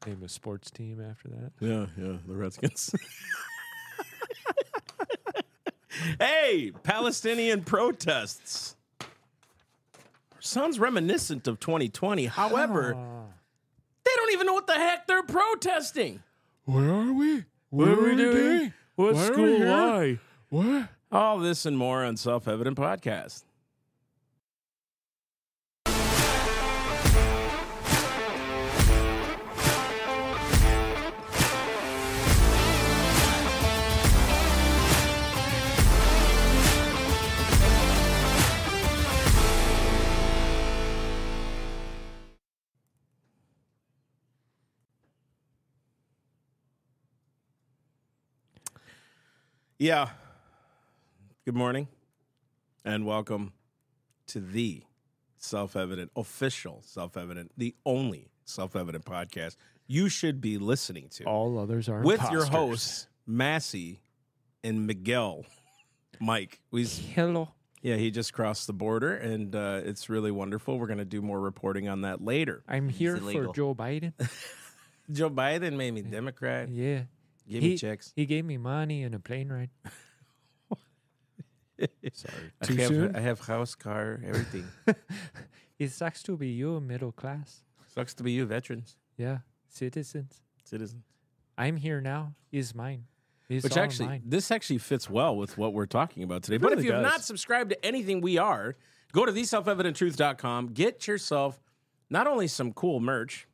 Name a sports team after that. Yeah, the Redskins. Hey, Palestinian protests. Sounds reminiscent of 2020. However, they don't even know what the heck they're protesting. Where are we? What are we doing? What Why are we school? here? Why? What? All this and more on Self-Evident Podcast. Yeah. Good morning and welcome to the Self-Evident, official Self-Evident, the only Self-Evident podcast you should be listening to. All others are with imposters. your hosts, Massey and Miguel. Mike. Hello. Yeah, he just crossed the border, and it's really wonderful. We're going to do more reporting on that later. I'm here for Joe Biden. Joe Biden made me Democrat. Yeah. Give me checks. He gave me money and a plane ride. Sorry. Too soon? I have house, car, everything. It sucks to be you, middle class. Sucks to be you, veterans, Yeah. Citizens. citizens. I'm here now. It's mine. It's Which all actually, mine. this actually fits well with what we're talking about today. It But if really you have does. not subscribed to anything we are, go to theselfevidenttruth.com. Get yourself not only some cool merch.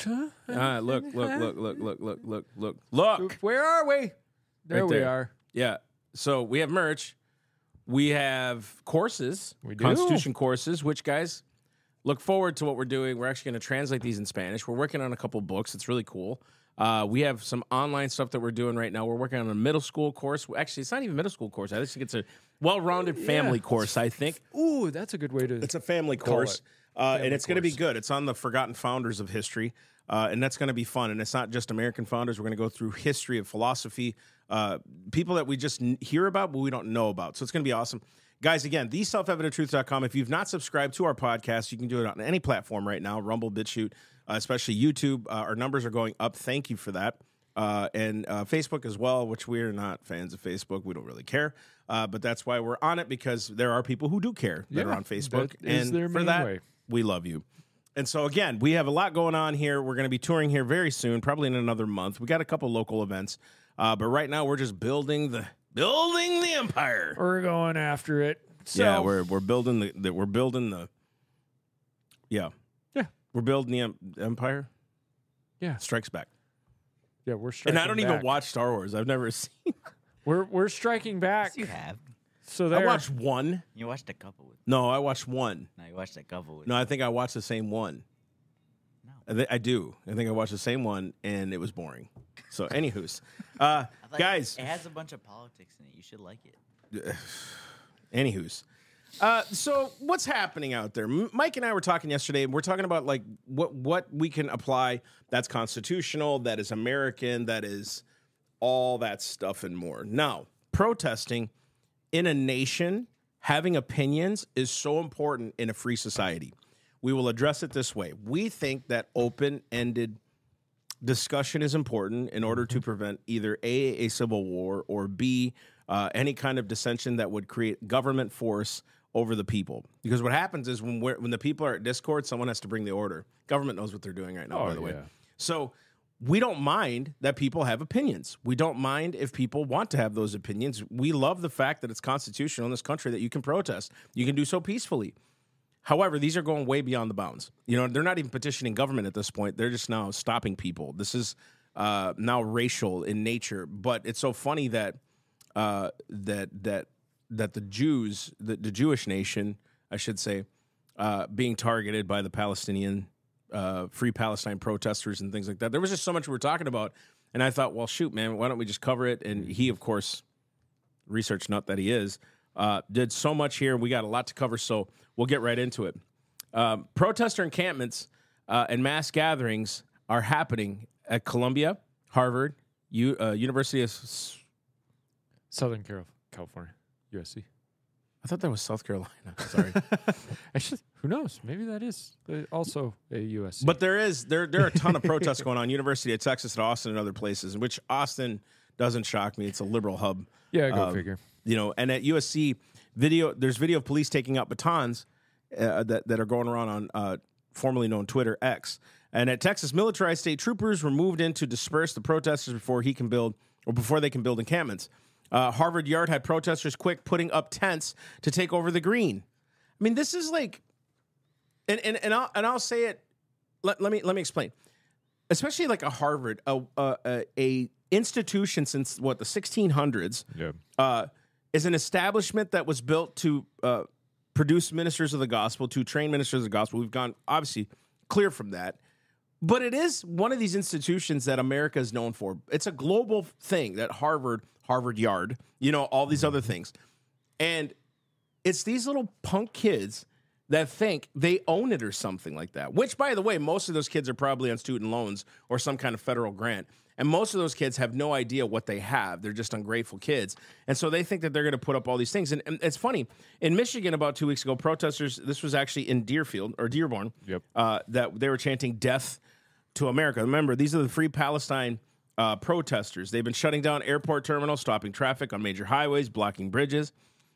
Look. Where are we? There Right we there. are. Yeah. So we have merch. We have courses, We do. Constitution courses, which, guys, look forward to what we're doing. We're actually going to translate these in Spanish. We're working on a couple books. It's really cool. We have some online stuff that we're doing right now. We're working on a middle school course. Actually, it's not even a middle school course. I just think it's a well-rounded family course, I think. Ooh, that's a good way to. It's a family Call course, it. and it's going to be course. good. It's on the forgotten founders of history, and that's going to be fun. And it's not just American founders. We're going to go through history of philosophy, people that we just hear about but we don't know about. So it's going to be awesome. Guys, again, theselfevidenttruth.com. If you've not subscribed to our podcast, you can do it on any platform right now, Rumble, BitChute, especially YouTube. Our numbers are going up. Thank you for that. And Facebook as well, which we're not fans of Facebook. We don't really care. But that's why we're on it, because there are people who do care that are on Facebook. that is And their for main that, way. we love you. And so, again, we have a lot going on here. We're going to be touring here very soon, probably in another month. We got a couple local events. But right now, we're just building the empire. We're going after it. So, Yeah, we're building the we're building the we're building the empire. Yeah. Strikes Back. Yeah, we're striking And I don't even back. watch Star Wars. I've never seen. We're striking back. Yes, you have. So I there. watched one. You watched a couple with. No, I watched one. No, you watched a couple with. No, I think I watched the same one. No. I do. I think I watched the same one, and it was boring. So, anywho's, I like- guys. it has a bunch of politics in it. You should like it. Anywho's. So what's happening out there? Mike and I were talking yesterday, and we're talking about like what we can apply that's constitutional, that is American, that is all that stuff and more. Now, protesting in a nation, having opinions is so important in a free society. We will address it this way. We think that open-ended discussion is important in order to prevent either A, a civil war, or B, any kind of dissension that would create government force over the people. Because what happens is when the people are at discord, someone has to bring the order. Government knows what they're doing right now, by the way. yeah. So we don't mind that people have opinions. We don't mind if people want to have those opinions. We love the fact that it's constitutional in this country that you can protest. You can do so peacefully. However, these are going way beyond the bounds. You know, they're not even petitioning government at this point. They're just now stopping people. This is now racial in nature. But it's so funny that that the Jews, the Jewish nation, I should say, being targeted by the Palestinian Free Palestine protesters and things like that. There was just so much we were talking about, and I thought, well, shoot, man, why don't we just cover it? And he, of course, research nut that he is, did so much here. We got a lot to cover, so we'll get right into it. Protester encampments and mass gatherings are happening at Columbia, Harvard, University of... Southern California, USC. I thought that was South Carolina. Sorry. Who knows? Maybe that is also a USC. But there are a ton of protests going on. University of Texas at Austin and other places, in which Austin doesn't shock me. It's a liberal hub. yeah, go figure. And at USC, there's video of police taking out batons that are going around on formerly known Twitter X. And at Texas, militarized state troopers were moved in to disperse the protesters before they can build encampments. Harvard Yard had protesters quick putting up tents to take over the green. I mean, this is like, and I'll say it. Let me explain. Especially like a Harvard, a institution since the 1600s, is an establishment that was built to produce ministers of the gospel, to train ministers of the gospel. We've gone obviously clear from that. But it is one of these institutions that America is known for. It's a global thing, that Harvard Yard, all these other things. And it's these little punk kids that think they own it or something like that. Which, by the way, most of those kids are probably on student loans or some kind of federal grant. And most of those kids have no idea what they have. They're just ungrateful kids. And so they think that they're going to put up all these things. And it's funny. In Michigan about 2 weeks ago, protesters, this was actually in Dearborn, that they were chanting death to America. Remember, these are the Free Palestine protesters. They've been shutting down airport terminals, stopping traffic on major highways, blocking bridges,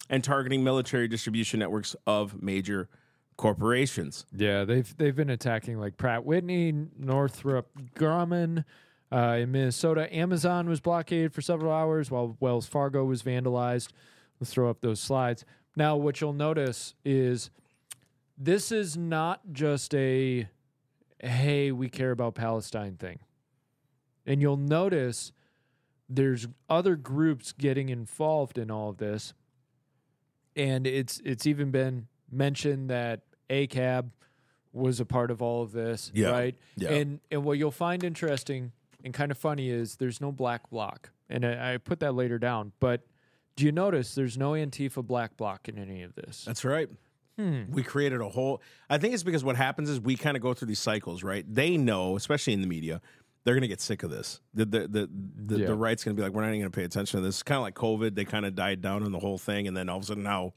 and targeting military distribution networks of major corporations. Yeah, they've been attacking like Pratt Whitney, Northrop Grumman. In Minnesota, Amazon was blockaded for several hours while Wells Fargo was vandalized. Let's throw up those slides. Now, what you'll notice is this is not just a, hey, we care about Palestine thing. And you'll notice there's other groups getting involved in all of this. And it's even been mentioned that ACAB was a part of all of this, right? Yeah. And what you'll find interesting and kind of funny is there's no black bloc. And I put that later down. But do you notice there's no Antifa black bloc in any of this? That's right. We created a whole... I think it's because what happens is we kind of go through these cycles, right? They know, especially in the media, they're going to get sick of this. The right's going to be like, we're not even going to pay attention to this. It's kind of like COVID. They kind of died down on the whole thing. And then all of a sudden now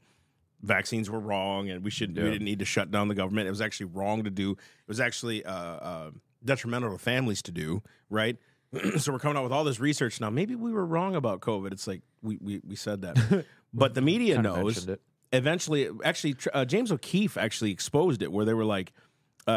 vaccines were wrong and we didn't need to shut down the government. It was actually wrong to do. It was actually detrimental to families to do, right? So we're coming out with all this research now. Maybe we were wrong about COVID. It's like we said that. But the media knows. Eventually, actually, James O'Keefe actually exposed it, where they were like,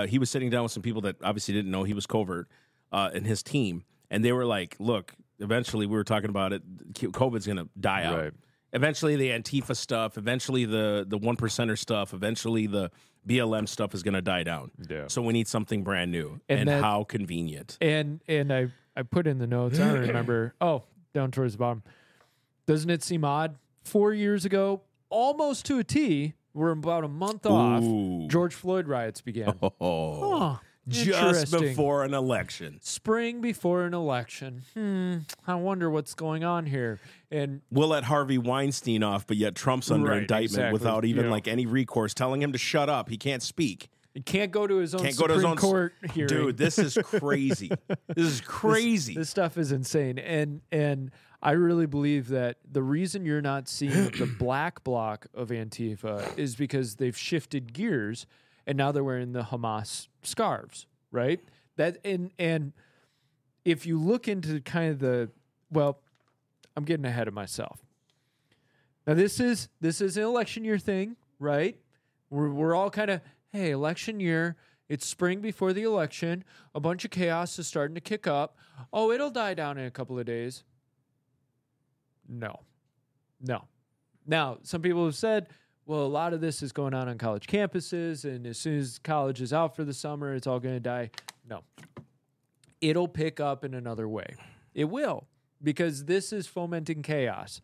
he was sitting down with some people that obviously didn't know he was covert, and his team, and they were like, look, eventually we were talking about it, COVID's going to die out. Right. Eventually the Antifa stuff, eventually the 1%er stuff, eventually the BLM stuff is going to die down. Yeah. So we need something brand new, and how convenient. And I put in the notes, I don't remember, down towards the bottom. Doesn't it seem odd? 4 years ago, almost to a T, we're about a month off, George Floyd riots began. Just before an election. Spring before an election. I wonder what's going on here. And we'll let Harvey Weinstein off, but yet Trump's under indictment without even like any recourse, telling him to shut up. He can't speak. He can't go to his own Supreme Court hearing. Dude, this is crazy. This is crazy. This stuff is insane. And I really believe that the reason you're not seeing the black bloc of Antifa is because they've shifted gears and now they're wearing the Hamas scarves, right? That and if you look into kind of I'm getting ahead of myself. Now this is an election year thing, right? We're all kind of, hey, election year, it's spring before the election, a bunch of chaos is starting to kick up. Oh, it'll die down in a couple of days. No. Now, some people have said, well, a lot of this is going on college campuses, and as soon as college is out for the summer, it's all going to die. No. It'll pick up in another way. It will, because this is fomenting chaos.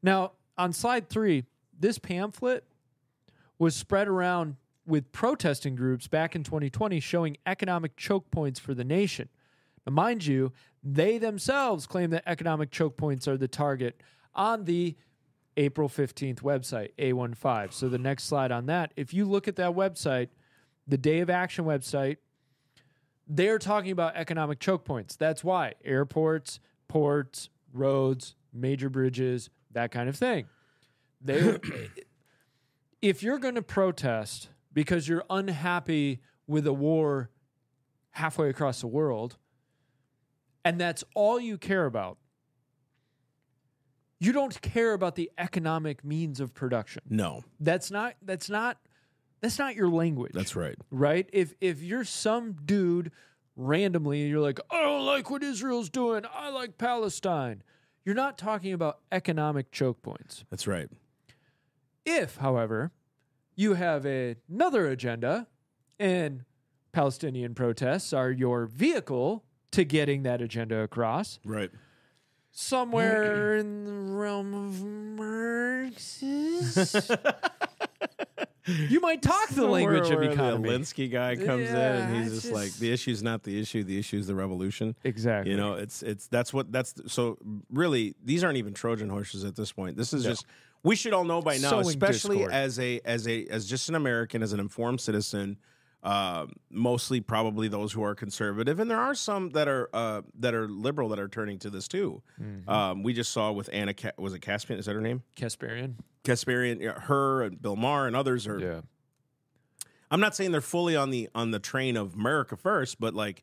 Now, on slide 3, this pamphlet was spread around with protesting groups back in 2020 showing economic choke points for the nation. Now, mind you, they themselves claim that economic choke points are the target on the April 15th website, A15. So the next slide on that, if you look at that website, the Day of Action website, they're talking about economic choke points. That's why airports, ports, roads, major bridges, that kind of thing. If you're going to protest because you're unhappy with a war halfway across the world, and that's all you care about, you don't care about the economic means of production. No, That's not your language. that's right. Right? If you're some dude randomly and you're like, I don't like what Israel's doing, I like Palestine, you're not talking about economic choke points. That's right. If, however, you have another agenda and Palestinian protests are your vehicle to getting that agenda across, Right. somewhere in the realm of Marxist, you might talk the language of Where economy. The Alinsky guy comes in Yeah, and he's it's just like, the issue's not the issue, the issue's the revolution. Exactly. You know, so really these aren't even Trojan horses at this point. This is just, we should all know by now, Sowing especially discord. as just an American, as an informed citizen, mostly probably those who are conservative, and there are some that are liberal that are turning to this too. We just saw with Anna, was it Caspian? Is that her name? Kasparian. Kasparian, her and Bill Maher and others are. Yeah. I'm not saying they're fully on the train of America First, but like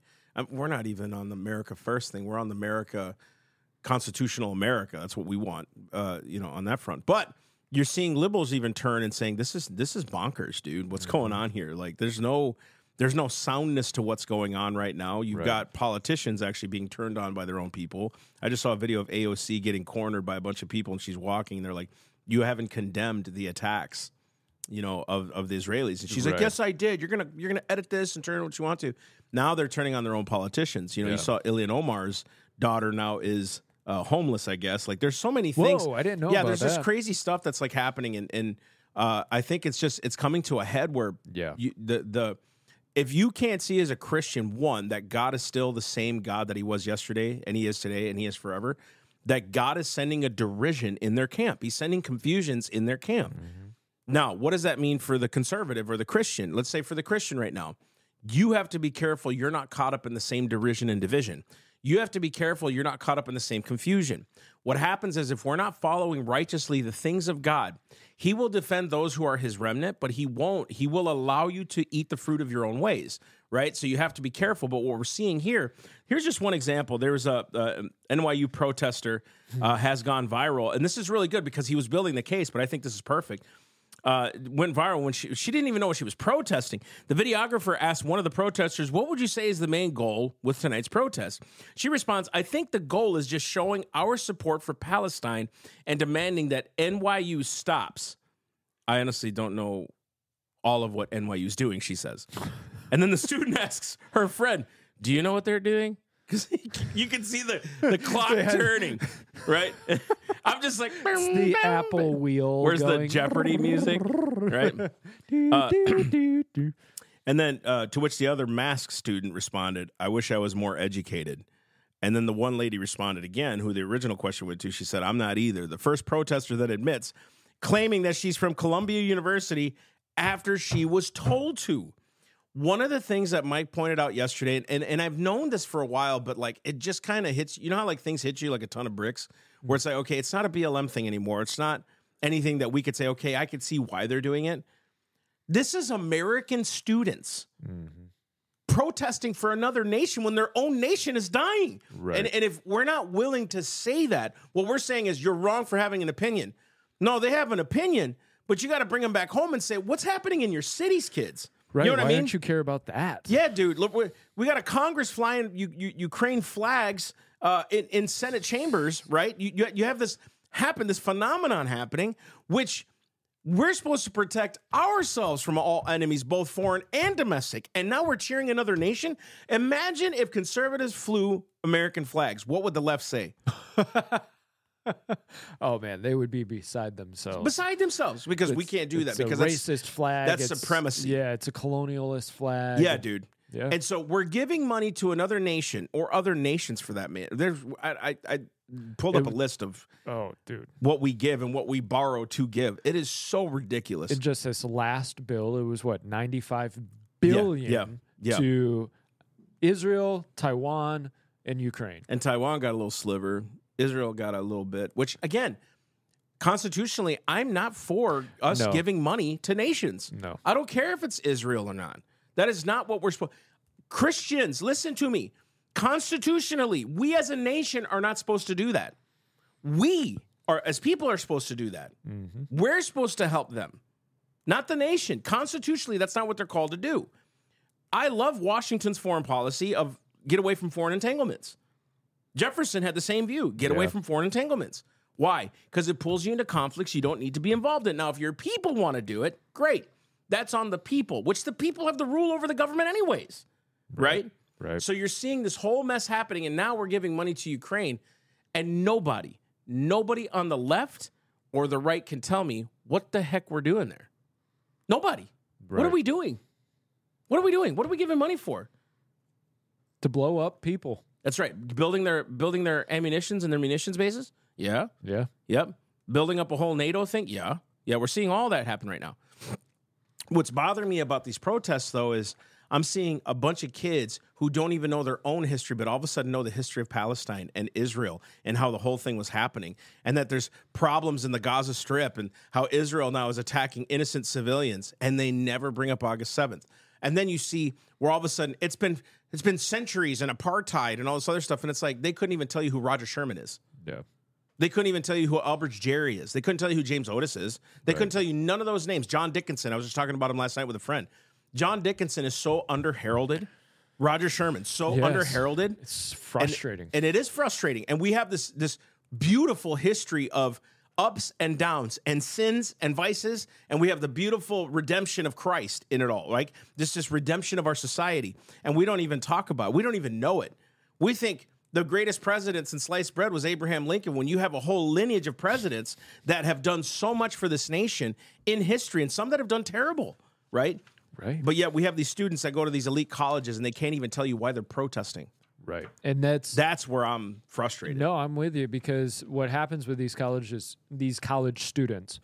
we're not even on the America First thing. We're on the America constitutional America. That's what we want, on that front. But you're seeing liberals even turn and saying this is bonkers, dude. What's going on here? Like there's no soundness to what's going on right now. You've got politicians actually being turned on by their own people. I just saw a video of AOC getting cornered by a bunch of people, and she's walking. And they're like, "You haven't condemned the attacks, of the Israelis." And she's like, "Yes, I did. You're gonna edit this and turn it what you want to." Now they're turning on their own politicians. You saw Ilhan Omar's daughter now is homeless, I guess. Like there's so many things. Whoa, I didn't know Yeah, about there's this that. crazy stuff that's like happening, and I think it's coming to a head where if you can't see as a Christian, one, that God is still the same God that he was yesterday and he is today and he is forever, that God is sending a derision in their camp. He's sending confusions in their camp. Now, what does that mean for the conservative or the Christian? Let's say for the Christian right now, you have to be careful you're not caught up in the same derision and division. You have to be careful you're not caught up in the same confusion. What happens is if we're not following righteously the things of God, he will defend those who are his remnant, but he won't. He will allow you to eat the fruit of your own ways, right? So you have to be careful. But what we're seeing here's just one example. There was a NYU protester has gone viral, and this is really good because he was building the case, but I think this is perfect. Went viral when she didn't even know what she was protesting. The videographer asked one of the protesters, "What would you say is the main goal with tonight's protest?" She responds, "I think the goal is just showing our support for Palestine and demanding that NYU stops." I honestly don't know all of what NYU is doing, she says. And then the student asks her friend, "Do you know what they're doing?" Because you can see the clock turning, right? I'm just like, It's the Apple wheel. where's going. the Jeopardy music, right? And then to which the other masked student responded, "I wish I was more educated." And then the one lady responded again, who the original question went to. She said, "I'm not either." The first protester that admits, claiming that she's from Columbia University after she was told to. One of the things that Mike pointed out yesterday, and I've known this for a while, but like it just kind of hits, you know how like things hit you like a ton of bricks, where it's like, okay, it's not a BLM thing anymore. It's not anything that we could say, okay, I could see why they're doing it. This is American students protesting for another nation when their own nation is dying. Right. And if we're not willing to say that, what we're saying is you're wrong for having an opinion. No, they have an opinion, but you got to bring them back home and say, what's happening in your cities, kids? Right. You know what Why I mean? don't you care about that? Yeah, dude. Look, we got a Congress flying Ukraine flags in Senate chambers, right? You have this phenomenon happening, which we're supposed to protect ourselves from all enemies, both foreign and domestic. And now we're cheering another nation. Imagine if conservatives flew American flags. What would the left say? Oh man, they would be beside themselves. Beside themselves, because we can't do that It's because a racist flag. that's It's- supremacy. Yeah, it's a colonialist flag. Yeah, dude. Yeah. And so we're giving money to another nation or other nations for that matter. I pulled up a list of Oh, dude. what we give and what we borrow to give. It is so ridiculous. In just this last bill, it was what, 95 billion yeah. to Israel, Taiwan, and Ukraine. And Taiwan got a little sliver. Israel got a little bit, which again, constitutionally, I'm not for us No. giving money to nations. No. I don't care if it's Israel or not. That is not what we're supposed. Christians, listen to me. Constitutionally, we as a nation are not supposed to do that. We are, as people, are supposed to do that. We're supposed to help them, not the nation. Constitutionally, that's not what they're called to do. I love Washington's foreign policy of get away from foreign entanglements. Jefferson had the same view, get away from foreign entanglements. Why? Because it pulls you into conflicts you don't need to be involved in. Now, if your people want to do it, great. That's on the people, which the people have the rule over the government anyways, right? Right. So you're seeing this whole mess happening, and now we're giving money to Ukraine, and nobody on the left or the right can tell me what the heck we're doing there. Nobody. Right. What are we doing? What are we doing? What are we giving money for? To blow up people. That's right. Building their ammunitions and their munitions bases? Yeah. Yeah. Yep. Building up a whole NATO thing? Yeah. Yeah, we're seeing all that happen right now. What's bothering me about these protests, though, is I'm seeing a bunch of kids who don't even know their own history, but all of a sudden know the history of Palestine and Israel and how the whole thing was happening, and that there's problems in the Gaza Strip and how Israel now is attacking innocent civilians, and they never bring up August 7th. And then you see where all of a sudden it's been centuries and apartheid and all this other stuff, and it's like they couldn't even tell you who Roger Sherman is. Yeah. They couldn't even tell you who Elbridge Gerry is. They couldn't tell you who James Otis is. They couldn't tell you none of those names. John Dickinson, I was just talking about him last night with a friend. John Dickinson is so under-heralded. Roger Sherman, so Yes. under-heralded. It's frustrating. And it is frustrating. And we have this beautiful history of ups and downs and sins and vices, and we have the beautiful redemption of Christ in it all, right? This redemption of our society. And we don't even talk about it. We don't even know it. We think the greatest president since sliced bread was Abraham Lincoln, when you have a whole lineage of presidents that have done so much for this nation in history, and some that have done terrible, right? Right. But yet we have these students that go to these elite colleges, and they can't even tell you why they're protesting. Right. And That's where I'm frustrated. No, I'm with you, because what happens with these college students,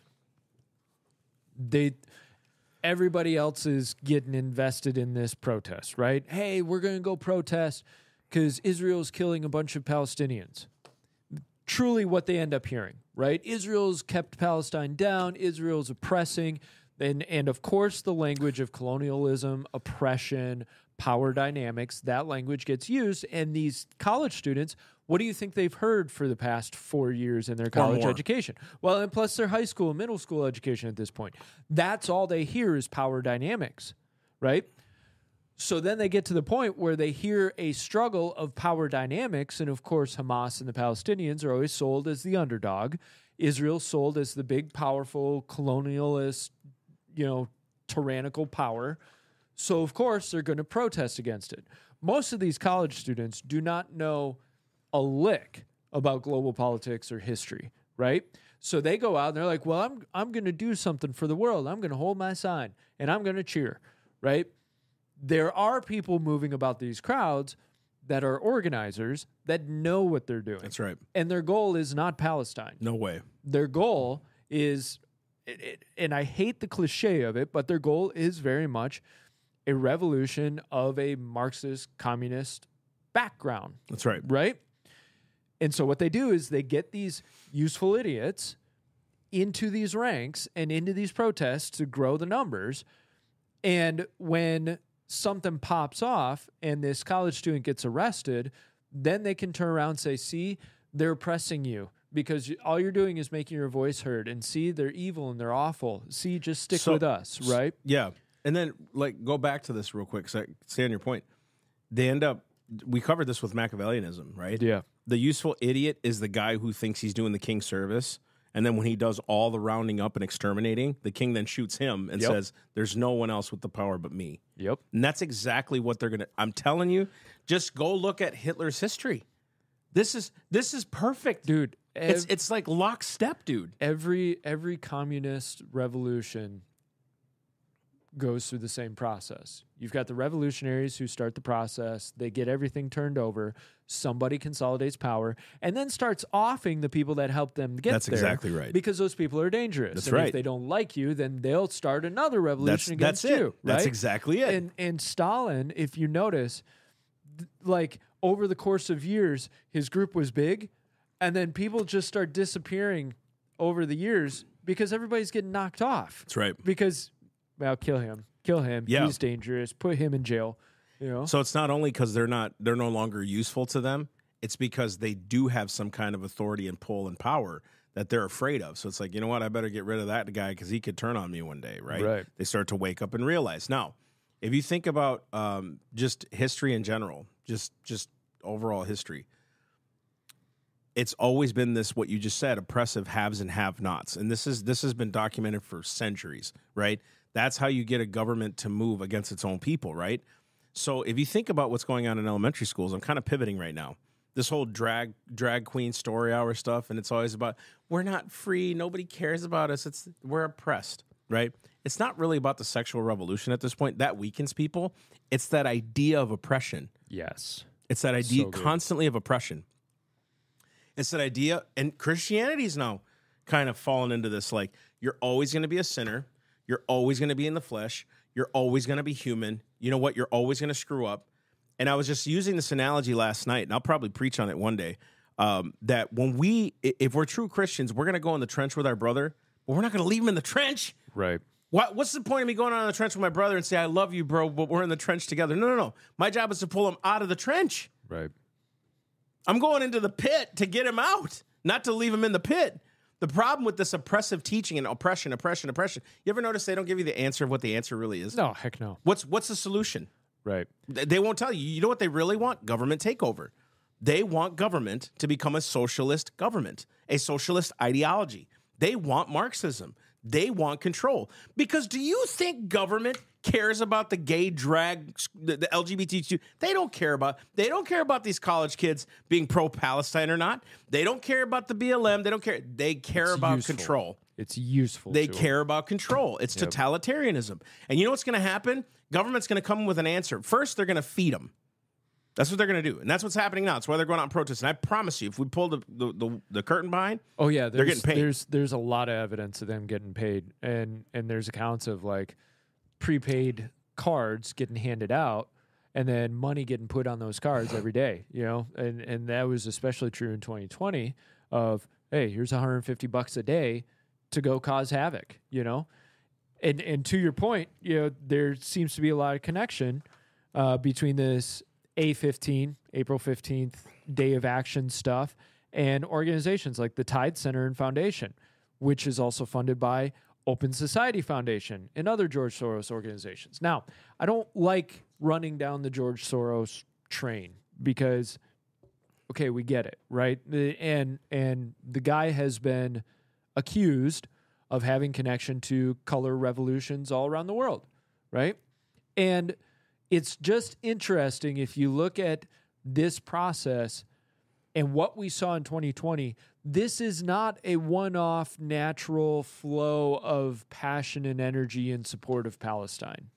everybody else is getting invested in this protest, right? Hey, we're going to go protest because Israel's killing a bunch of Palestinians. Truly what they end up hearing, right? Israel's kept Palestine down. Israel's oppressing. And of course, the language of colonialism, oppression, power dynamics, that language gets used. And these college students, what do you think they've heard for the past 4 years in their college education? Well, and plus their high school and middle school education at this point. That's all they hear is power dynamics, right? So then they get to the point where they hear a struggle of power dynamics. And of course, Hamas and the Palestinians are always sold as the underdog. Israel's sold as the big, powerful, colonialist, tyrannical power. So, of course, they're going to protest against it. Most of these college students do not know a lick about global politics or history, right? So they go out and they're like, well, I'm going to do something for the world. I'm going to hold my sign and I'm going to cheer, right? There are people moving about these crowds that are organizers that know what they're doing. That's right. And their goal is not Palestine. No way. Their goal is, and I hate the cliche of it, but their goal is very much a revolution of a Marxist communist background. That's right. Right? And so what they do is they get these useful idiots into these ranks and into these protests to grow the numbers. And when something pops off and this college student gets arrested, then they can turn around and say, see, they're oppressing you because all you're doing is making your voice heard. And see, they're evil and they're awful. See, just stick with us, right? Yeah. And then, go back to this real quick, so I stay on your point. We covered this with Machiavellianism, right? Yeah. The useful idiot is the guy who thinks he's doing the king service. And then when he does all the rounding up and exterminating, the king then shoots him and says, there's no one else with the power but me. Yep. And that's exactly what they're going to... I'm telling you, just go look at Hitler's history. This is perfect. Dude. It's like lockstep, dude. Every communist revolution goes through the same process. You've got the revolutionaries who start the process. They get everything turned over. Somebody consolidates power and then starts offing the people that help them get there. That's exactly right. Because those people are dangerous. That's and right. If they don't like you, then they'll start another revolution against that's it. you. Right? That's exactly it. And Stalin, if you notice, over the course of years, his group was big, and then people just start disappearing over the years because everybody's getting knocked off. That's right. Because, well, kill him. Yeah. He's dangerous. Put him in jail. You know. So it's not only because they're no longer useful to them. It's because they do have some kind of authority and pull and power that they're afraid of. So it's like, you know what? I better get rid of that guy because he could turn on me one day, right? Right. They start to wake up and realize. Now, if you think about just history in general, just overall history, it's always been this, what you just said, oppressive haves and have-nots. And this has been documented for centuries, right? That's how you get a government to move against its own people, right? So if you think about what's going on in elementary schools, I'm kind of pivoting right now. This whole drag queen story hour stuff, and it's always about, we're not free, nobody cares about us, we're oppressed, right? It's not really about the sexual revolution at this point. That weakens people. It's that idea of oppression. Yes. It's that idea So good. constantly of oppression. It's that idea, and Christianity's now kind of fallen into this, like, you're always going to be a sinner. You're always going to be in the flesh. You're always going to be human. You know what? You're always going to screw up. And I was just using this analogy last night, and I'll probably preach on it one day, that if we're true Christians, we're going to go in the trench with our brother, but we're not going to leave him in the trench. Right. What's the point of me going on in the trench with my brother and say, I love you, bro, but we're in the trench together? No. My job is to pull him out of the trench. Right. I'm going into the pit to get him out, not to leave him in the pit. The problem with this oppressive teaching and oppression, you ever notice they don't give you the answer of what the answer really is? No, heck no. What's the solution? Right. They won't tell you. You know what they really want? Government takeover. They want government to become a socialist government, a socialist ideology. They want Marxism. They want control. Because do you think government cares about the gay drag, the LGBTQ? They don't care about these college kids being pro-Palestine or not. They don't care about the BLM. They don't care. They care It's about useful. control. It's useful. They to care them. about control. It's Yep. totalitarianism. And you know what's going to happen? Government's going to come with an answer. First, they're going to feed them. That's what they're going to do. And that's what's happening now. That's why they're going out and protesting. I promise you, if we pull the curtain behind, Oh yeah, they're getting paid. There's a lot of evidence of them getting paid, and there's accounts of like prepaid cards getting handed out, and then money getting put on those cards every day. You know, and that was especially true in 2020. Of hey, here's $150 a day to go cause havoc. You know, and to your point, you know, there seems to be a lot of connection between this April 15th Day of Action stuff, and organizations like the Tide Center and Foundation, which is also funded by Open Society Foundation and other George Soros organizations. Now, I don't like running down the George Soros train because, okay, we get it, right? And the guy has been accused of having connection to color revolutions all around the world, right? And it's just interesting if you look at this process and what we saw in 2020, this is not a one-off natural flow of passion and energy in support of Palestine.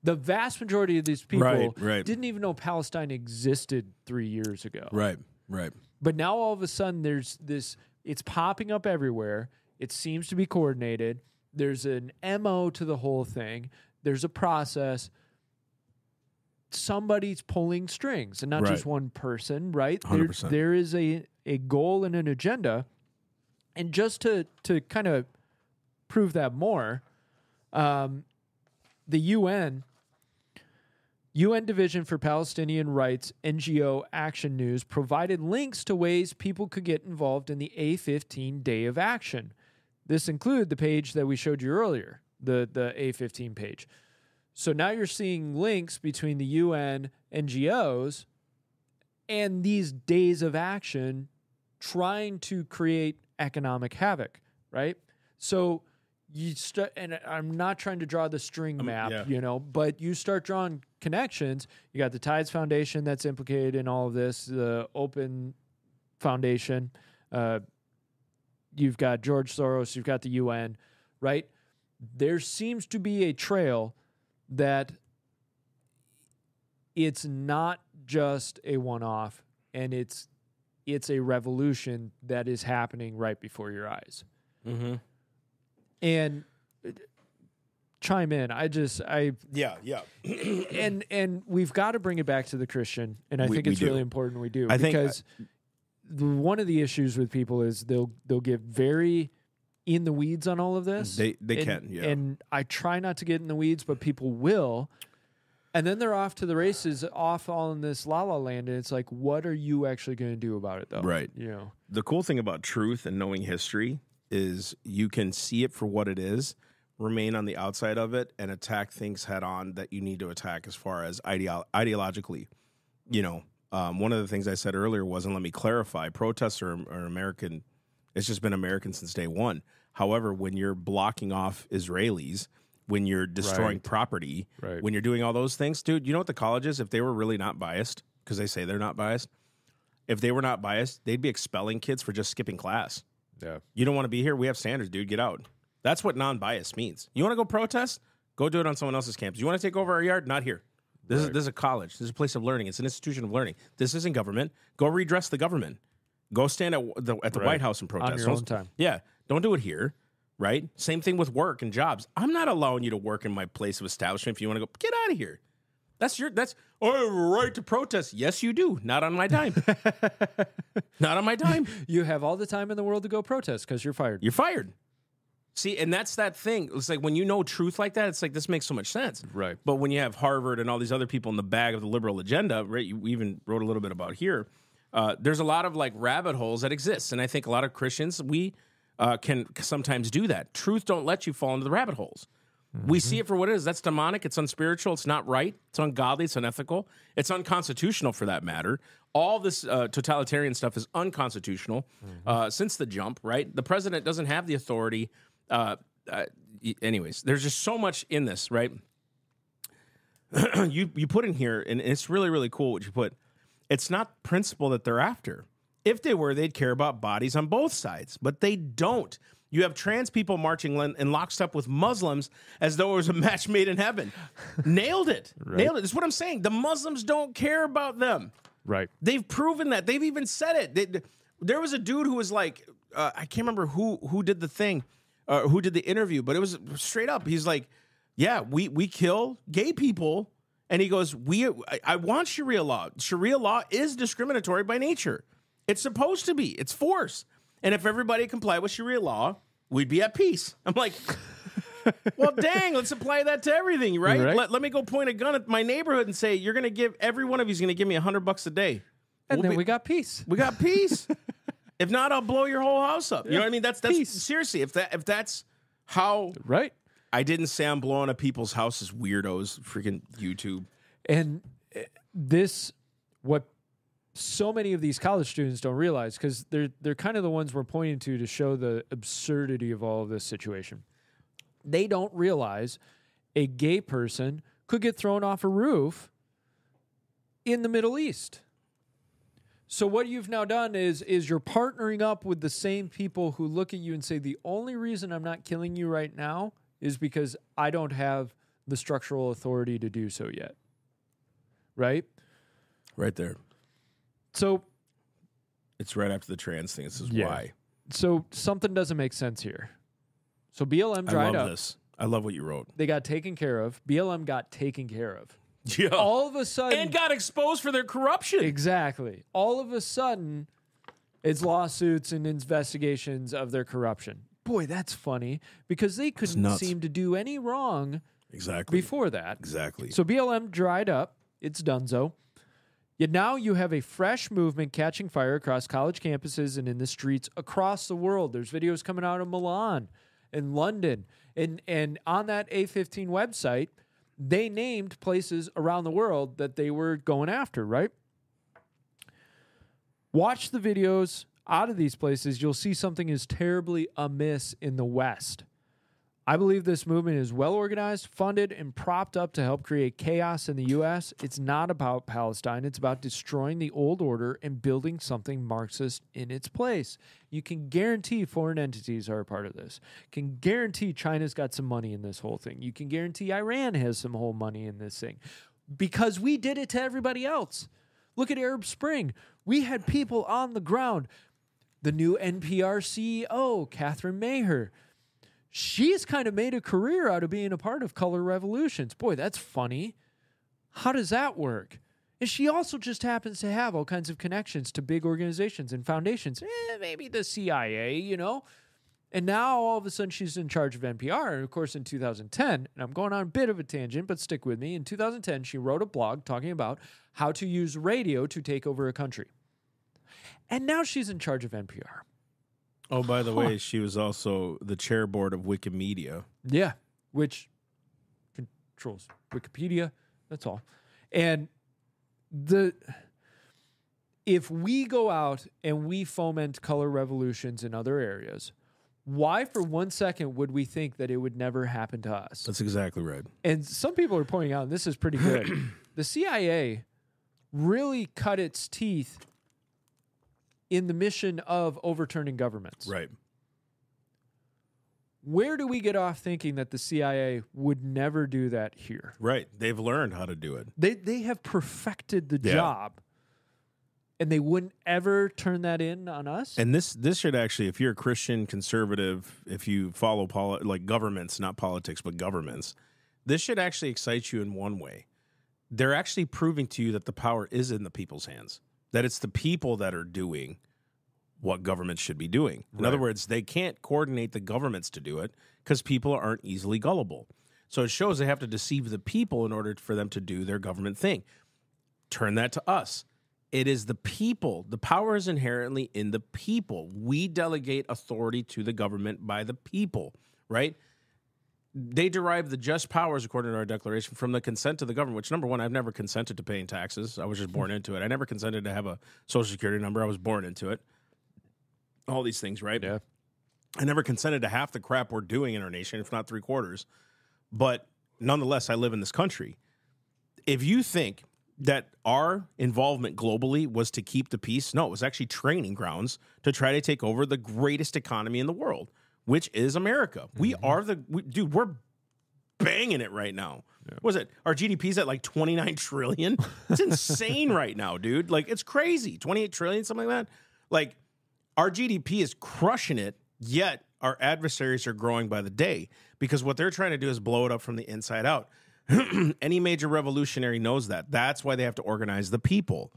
The vast majority of these people Right. didn't even know Palestine existed 3 years ago. Right. But now all of a sudden there's this, it's popping up everywhere. It seems to be coordinated. There's an MO to the whole thing. There's a process. Somebody's pulling strings, and not Right. just one person, right? 100%. There is a goal and an agenda. And just to kind of prove that more, the UN Division for Palestinian Rights, NGO Action News, provided links to ways people could get involved in the A15 Day of Action. This included the page that we showed you earlier, the A15 page. So now you're seeing links between the UN, NGOs, and these days of action trying to create economic havoc, right? So and I'm not trying to draw the string map, yeah. you know, but you start drawing connections. You got the Tides Foundation that's implicated in all of this, the Open Foundation. You've got George Soros. You've got the UN, right? There seems to be a trail that it's not just a one-off, and it's a revolution that is happening right before your eyes. Mm-hmm. And chime in. Yeah. And we've got to bring it back to the Christian, and I think it's we do. really important we do, I think- because one of the issues with people is they'll get very in the weeds on all of this. They can, yeah. And I try not to get in the weeds, but people will. And then they're off to the races, off all in this la-la land, and it's like, what are you actually going to do about it, though? Right. You know, The cool thing about truth and knowing history is you can see it for what it is, remain on the outside of it, and attack things head on that you need to attack as far as ideologically. You know, one of the things I said earlier was, and let me clarify, protests are American. It's just been American since day one. However, when you're blocking off Israelis, when you're destroying property, when you're doing all those things, dude, you know what the college is? If they were really not biased, because they say they're not biased, if they were not biased, they'd be expelling kids for just skipping class. Yeah. You don't want to be here? We have standards, dude. Get out. That's what non-bias means. You want to go protest? Go do it on someone else's campus. You want to take over our yard? Not here. This is a college. This is a place of learning. It's an institution of learning. This isn't government. Go redress the government. Go stand at the White House and protest. On your own time. Yeah. Don't do it here. Right? Same thing with work and jobs. I'm not allowing you to work in my place of establishment. If you want to go, get out of here. I have a right to protest. Yes, you do. Not on my dime. Not on my dime. You have all the time in the world to go protest because you're fired. You're fired. See, and that's that thing. It's like when you know truth like that, it's like this makes so much sense. Right. But when you have Harvard and all these other people in the bag of the liberal agenda, right? We even wrote a little bit about here. There's a lot of like rabbit holes that exist, and I think a lot of Christians can sometimes do that. Truth don't let you fall into the rabbit holes. We see it for what it is. That's demonic. It's unspiritual. It's not right. It's ungodly. It's unethical. It's unconstitutional for that matter. All this totalitarian stuff is unconstitutional since the jump, right? The president doesn't have the authority. Anyways, there's just so much in this, right? you put in here, and it's really, really cool what you put. It's not principle that they're after. If they were, they'd care about bodies on both sides, but they don't. You have trans people marching in lockstep with Muslims as though it was a match made in heaven. Nailed it. Right. Nailed it. That's what I'm saying. The Muslims don't care about them. Right. They've proven that. They've even said it. There was a dude who was like, I can't remember who did the thing, who did the interview, but it was straight up. He's like, yeah, we kill gay people. And he goes, I want Sharia law. Sharia law is discriminatory by nature. It's supposed to be. It's force. And if everybody complied with Sharia law, we'd be at peace. I'm like, well, dang, let's apply that to everything, right? Let me go point a gun at my neighborhood and say, you're going to give, every one of you is going to give me $100 a day. And then we got peace. We got peace. If not, I'll blow your whole house up. You know what I mean? That's peace. Seriously, if that's how. Right. I didn't say I'm blowing up people's houses, weirdos, freaking YouTube. And what so many of these college students don't realize, because they're kind of the ones we're pointing to show the absurdity of all of this situation. They don't realize a gay person could get thrown off a roof in the Middle East. So what you've now done is you're partnering up with the same people who look at you and say, the only reason I'm not killing you right now is because I don't have the structural authority to do so yet. Right? Right there. So it's right after the trans thing. This is why. So something doesn't make sense here. So BLM dried up. I love this. I love what you wrote. They got taken care of. BLM got taken care of. Yeah. All of a sudden. And got exposed for their corruption. Exactly. All of a sudden, it's lawsuits and investigations of their corruption. Boy, that's funny, because they couldn't seem to do any wrong before that. Exactly. So BLM dried up. It's donezo. Yet now you have a fresh movement catching fire across college campuses and in the streets across the world. There's videos coming out of Milan and London. And on that A15 website, they named places around the world that they were going after, right? Watch the videos out of these places. You'll see something is terribly amiss in the West. I believe this movement is well organized, funded, and propped up to help create chaos in the U.S. It's not about Palestine. It's about destroying the old order and building something Marxist in its place. You can guarantee foreign entities are a part of this. Can guarantee China's got some money in this whole thing. You can guarantee Iran has some whole money in this thing. Because we did it to everybody else. Look at Arab Spring. We had people on the ground. The new NPR CEO, Catherine Maher, she's kind of made a career out of being a part of color revolutions. Boy, that's funny. How does that work? And she also just happens to have all kinds of connections to big organizations and foundations. Maybe the CIA, you know? And now all of a sudden she's in charge of NPR. And of course, in 2010, and I'm going on a bit of a tangent, but stick with me. In 2010, she wrote a blog talking about how to use radio to take over a country. And now she's in charge of NPR. Oh, by the way, she was also the chairboard of Wikimedia. Yeah, which controls Wikipedia. That's all. And if we go out and we foment color revolutions in other areas, why for 1 second would we think that it would never happen to us? That's exactly right. And some people are pointing out, and this is pretty good, the CIA really cut its teeth in the mission of overturning governments. Right. Where do we get off thinking that the CIA would never do that here? Right. They've learned how to do it. They have perfected the job, and they wouldn't ever turn that in on us? And this should actually, if you're a Christian conservative, if you follow like governments, not politics, but governments, this should actually excite you in one way. They're actually proving to you that the power is in the people's hands, that it's the people that are doing what governments should be doing. In other words, they can't coordinate the governments to do it because people aren't easily gullible. So it shows they have to deceive the people in order for them to do their government thing. Turn that to us. It is the people. The power is inherently in the people. We delegate authority to the government by the people, right? They derive the just powers, according to our declaration, from the consent of the government, which, number one, I've never consented to paying taxes. I was just born into it. I never consented to have a Social Security number. I was born into it. All these things, right? Yeah. I never consented to half the crap we're doing in our nation, if not 3/4. But nonetheless, I live in this country. If you think that our involvement globally was to keep the peace, no, it was actually training grounds to try to take over the greatest economy in the world, which is America. We are dude, we're banging it right now. Yeah. Was it? Our GDP's at like 29 trillion. It's insane right now, dude. Like, it's crazy. 28 trillion, something like that. Like, our GDP is crushing it, yet our adversaries are growing by the day because what they're trying to do is blow it up from the inside out. Any major revolutionary knows that. That's why they have to organize the people.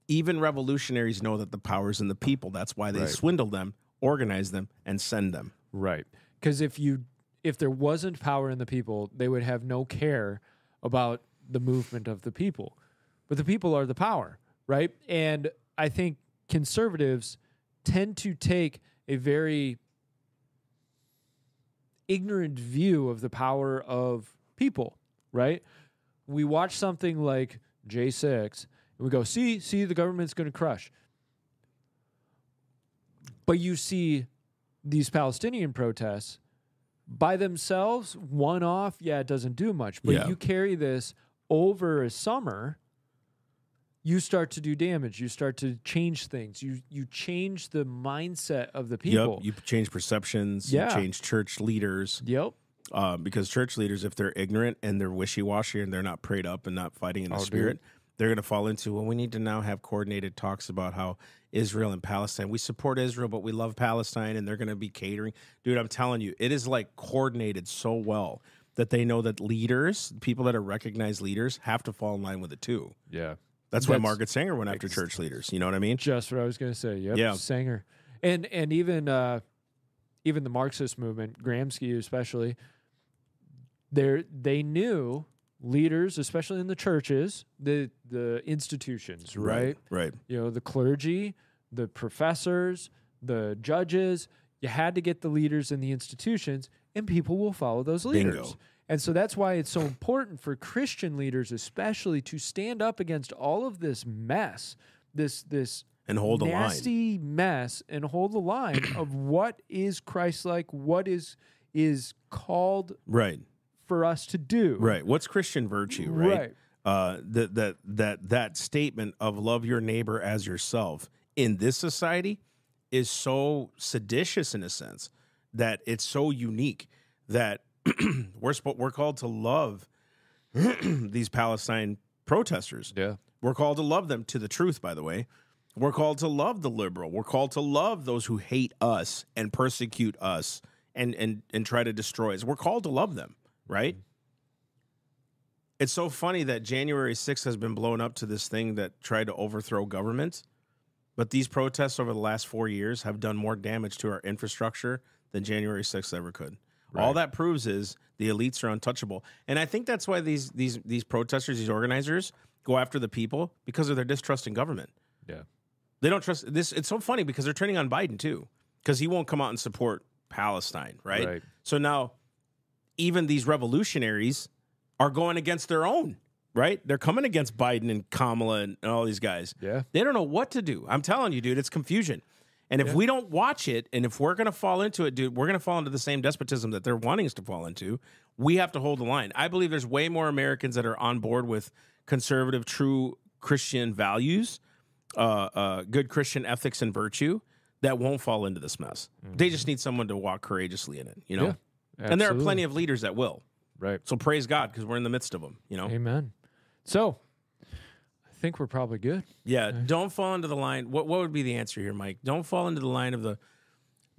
Even revolutionaries know that the power's in the people. That's why they swindle them, organize them, and send them. Right. Because if there wasn't power in the people, they would have no care about the movement of the people. But the people are the power, right? And I think conservatives tend to take a very ignorant view of the power of people, right? We watch something like J6 and we go, see, the government's going to crush. But you see these Palestinian protests by themselves, one off, it doesn't do much. But you carry this over a summer, you start to do damage. You start to change things. You change the mindset of the people. Yep. You change perceptions. You change church leaders. Yep. Because church leaders, if they're ignorant and they're wishy-washy and they're not prayed up and not fighting in the spirit, they're going to fall into, well, we need to now have coordinated talks about how Israel and Palestine, we support Israel, but we love Palestine, and they're going to be catering. Dude, I'm telling you, it is like coordinated so well that they know that leaders, people that are recognized leaders, have to fall in line with it too. Yeah. That's why Margaret Sanger went after church leaders. You know what I mean? Just what I was going to say. Yep. Yeah. Sanger. And even the Marxist movement, Gramsci especially, they knew leaders, especially in the churches, the institutions, right? Right. You know, the clergy, the professors, the judges. You had to get the leaders in the institutions, and people will follow those leaders. Bingo. And so that's why it's so important for Christian leaders, especially, to stand up against all of this mess, this and hold nasty mess, and hold the line of what is Christ-like, what is called for us to do. Right. What's Christian virtue? Right. That statement of love your neighbor as yourself in this society is so seditious in a sense that it's so unique that we're called to love these Palestine protesters. Yeah. We're called to love them to the truth, by the way. We're called to love the liberal. We're called to love those who hate us and persecute us and try to destroy us. We're called to love them, right? it's so funny that January 6th has been blown up to this thing that tried to overthrow government. But these protests over the last 4 years have done more damage to our infrastructure than January 6th ever could. Right. All that proves is the elites are untouchable. And I think that's why these protesters, these organizers, go after the people, because of their distrust in government. Yeah. They don't trust this. It's so funny because they're turning on Biden too, because he won't come out and support Palestine, right? So now even these revolutionaries are going against their own, right? They're coming against Biden and Kamala and all these guys. Yeah. They don't know what to do. I'm telling you, dude, it's confusion. And if we don't watch it, and if we're going to fall into it, dude, we're going to fall into the same despotism that they're wanting us to fall into. We have to hold the line. I believe there's way more Americans that are on board with conservative, true Christian values, good Christian ethics and virtue, that won't fall into this mess. Mm-hmm. They just need someone to walk courageously in it, you know? Yeah, and there are plenty of leaders that will. Right. So praise God, because we're in the midst of them, you know? Amen. So I think we're probably good. Yeah, don't fall into the line. What would be the answer here, Mike? Don't fall into the line of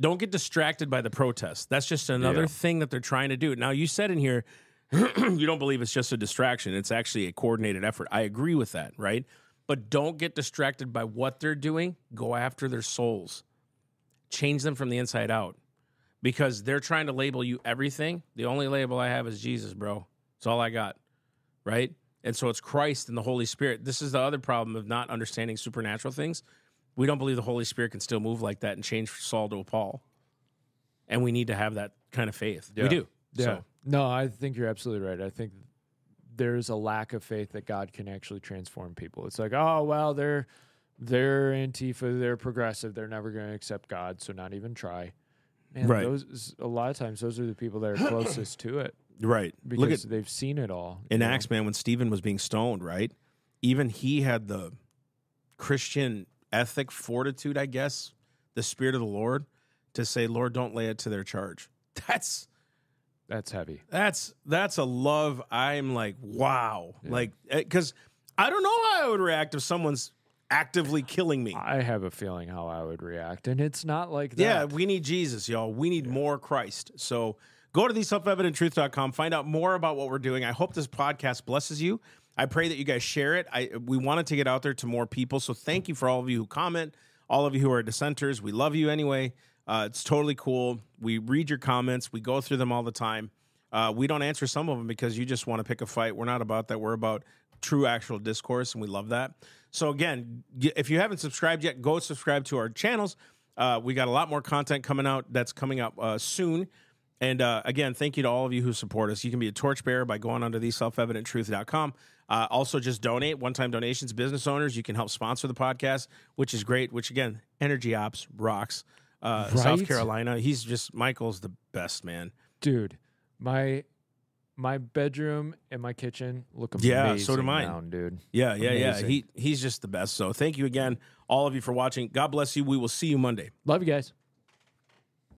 don't get distracted by the protest. That's just another thing that they're trying to do. Now, you said in here, you don't believe it's just a distraction. It's actually a coordinated effort. I agree with that, right? But don't get distracted by what they're doing. Go after their souls. Change them from the inside out. Because they're trying to label you everything. The only label I have is Jesus, bro. It's all I got, right? And so it's Christ and the Holy Spirit. This is the other problem of not understanding supernatural things. We don't believe the Holy Spirit can still move like that and change Saul to a Paul. And we need to have that kind of faith. Yeah. We do. Yeah. So. No, I think you're absolutely right. I think there's a lack of faith that God can actually transform people. It's like, oh, well, they're Antifa, they're progressive, they're never going to accept God, so not even try. Man, right. Those, a lot of times, those are the people that are closest to it. Right. Because they've seen it all. In Acts, man, when Stephen was being stoned, right? Even he had the Christian ethic fortitude, I guess, the Spirit of the Lord, to say, Lord, don't lay it to their charge. That's heavy. That's a love. I'm like, wow. Yeah. Like, because I don't know how I would react if someone's actively killing me. I have a feeling how I would react, and it's not like that. Yeah, we need Jesus, y'all. We need more Christ. So go to theselfevidenttruth.com, find out more about what we're doing. I hope this podcast blesses you. I pray that you guys share it. We wanted to get out there to more people, so thank you for all of you who comment, all of you who are dissenters. We love you anyway. It's totally cool. We read your comments. We go through them all the time. We don't answer some of them because you just want to pick a fight. We're not about that. We're about true, actual discourse, and we love that. So, again, if you haven't subscribed yet, go subscribe to our channels. We got a lot more content coming out that's coming up soon. And, again, thank you to all of you who support us. You can be a torchbearer by going onto theselfevidenttruth.com. Also, just donate, one-time donations. Business owners, you can help sponsor the podcast, which is great, which, again, Energy Ops rocks. Right? South Carolina, Michael's the best, man. Dude, my bedroom and my kitchen look amazing. So do mine, now, dude. Yeah. He's just the best. So thank you again, all of you, for watching. God bless you. We will see you Monday. Love you guys.